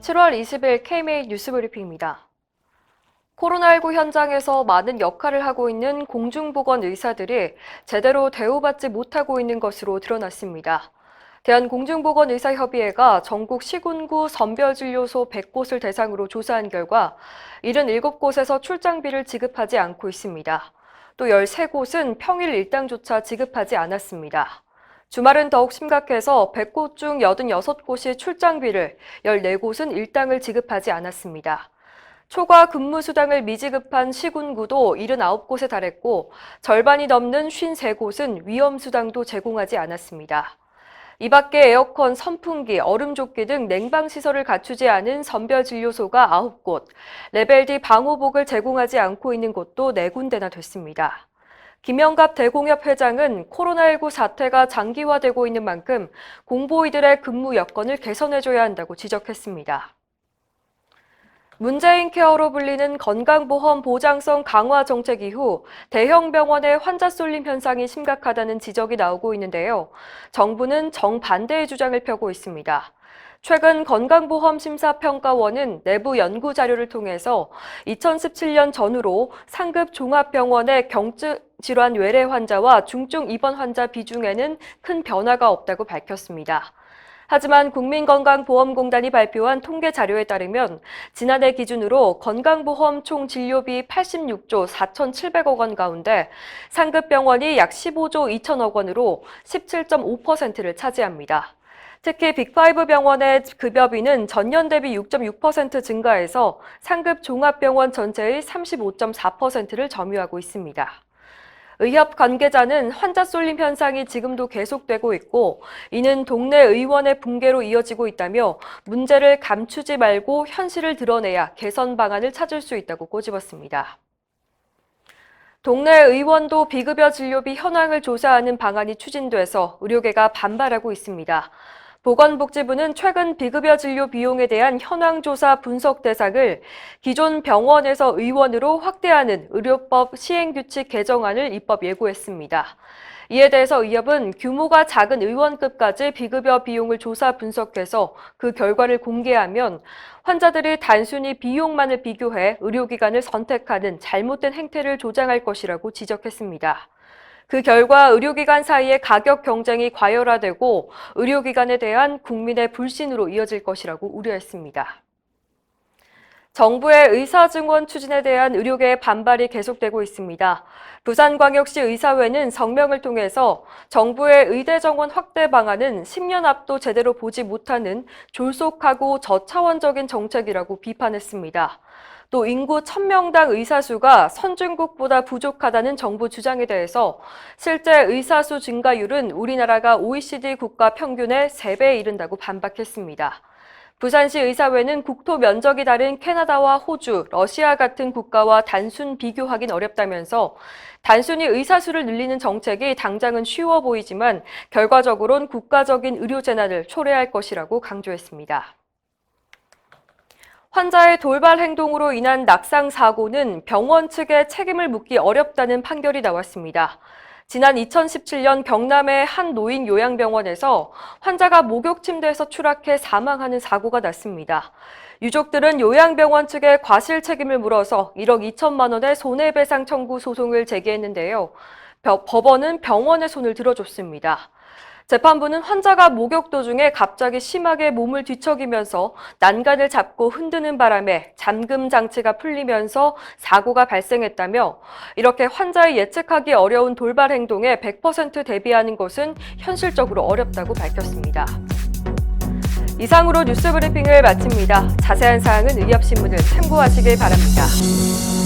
7월 20일 KMA 뉴스브리핑입니다. 코로나19 현장에서 많은 역할을 하고 있는 공중보건 의사들이 제대로 대우받지 못하고 있는 것으로 드러났습니다. 대한공중보건의사협의회가 전국 시군구 선별진료소 100곳을 대상으로 조사한 결과 77곳에서 출장비를 지급하지 않고 있습니다. 또 13곳은 평일 일당조차 지급하지 않았습니다. 주말은 더욱 심각해서 100곳 중 86곳이 출장비를, 14곳은 일당을 지급하지 않았습니다. 초과 근무수당을 미지급한 시군구도 79곳에 달했고 절반이 넘는 53곳은 위험수당도 제공하지 않았습니다. 이 밖에 에어컨, 선풍기, 얼음조끼 등 냉방시설을 갖추지 않은 선별진료소가 9곳, 레벨 D 방호복을 제공하지 않고 있는 곳도 4군데나 됐습니다. 김영갑 대공협 회장은 코로나19 사태가 장기화되고 있는 만큼 공보이들의 근무 여건을 개선해줘야 한다고 지적했습니다. 문재인 케어로 불리는 건강보험 보장성 강화 정책 이후 대형 병원의 환자 쏠림 현상이 심각하다는 지적이 나오고 있는데요. 정부는 정반대의 주장을 펴고 있습니다. 최근 건강보험심사평가원은 내부 연구 자료를 통해서 2017년 전후로 상급 종합병원의 경증질환 외래 환자와 중증 입원 환자 비중에는 큰 변화가 없다고 밝혔습니다. 하지만 국민건강보험공단이 발표한 통계 자료에 따르면 지난해 기준으로 건강보험 총 진료비 86조 4,700억 원 가운데 상급병원이 약 15조 2천억 원으로 17.5%를 차지합니다. 특히 빅5 병원의 급여비는 전년 대비 6.6% 증가해서 상급 종합병원 전체의 35.4%를 점유하고 있습니다. 의협 관계자는 환자 쏠림 현상이 지금도 계속되고 있고 이는 동네 의원의 붕괴로 이어지고 있다며 문제를 감추지 말고 현실을 드러내야 개선 방안을 찾을 수 있다고 꼬집었습니다. 동네 의원도 비급여 진료비 현황을 조사하는 방안이 추진돼서 의료계가 반발하고 있습니다. 보건복지부는 최근 비급여 진료 비용에 대한 현황조사 분석 대상을 기존 병원에서 의원으로 확대하는 의료법 시행규칙 개정안을 입법 예고했습니다. 이에 대해서 의협은 규모가 작은 의원급까지 비급여 비용을 조사 분석해서 그 결과를 공개하면 환자들이 단순히 비용만을 비교해 의료기관을 선택하는 잘못된 행태를 조장할 것이라고 지적했습니다. 그 결과 의료기관 사이의 가격 경쟁이 과열화되고 의료기관에 대한 국민의 불신으로 이어질 것이라고 우려했습니다. 정부의 의사증원 추진에 대한 의료계의 반발이 계속되고 있습니다. 부산광역시 의사회는 성명을 통해서 정부의 의대 정원 확대 방안은 10년 앞도 제대로 보지 못하는 졸속하고 저차원적인 정책이라고 비판했습니다. 또 인구 1000명당 의사 수가 선진국보다 부족하다는 정부 주장에 대해서 실제 의사 수 증가율은 우리나라가 OECD 국가 평균의 3배에 이른다고 반박했습니다. 부산시 의사회는 국토 면적이 다른 캐나다와 호주, 러시아 같은 국가와 단순 비교하긴 어렵다면서 단순히 의사 수를 늘리는 정책이 당장은 쉬워 보이지만 결과적으론 국가적인 의료 재난을 초래할 것이라고 강조했습니다. 환자의 돌발 행동으로 인한 낙상 사고는 병원 측에 책임을 묻기 어렵다는 판결이 나왔습니다. 지난 2017년 경남의 한 노인 요양병원에서 환자가 목욕 침대에서 추락해 사망하는 사고가 났습니다. 유족들은 요양병원 측에 과실 책임을 물어서 1억 2천만 원의 손해배상 청구 소송을 제기했는데요. 법원은 병원의 손을 들어줬습니다. 재판부는 환자가 목욕 도중에 갑자기 심하게 몸을 뒤척이면서 난간을 잡고 흔드는 바람에 잠금 장치가 풀리면서 사고가 발생했다며 이렇게 환자의 예측하기 어려운 돌발 행동에 100% 대비하는 것은 현실적으로 어렵다고 밝혔습니다. 이상으로 뉴스브리핑을 마칩니다. 자세한 사항은 의협신문을 참고하시길 바랍니다.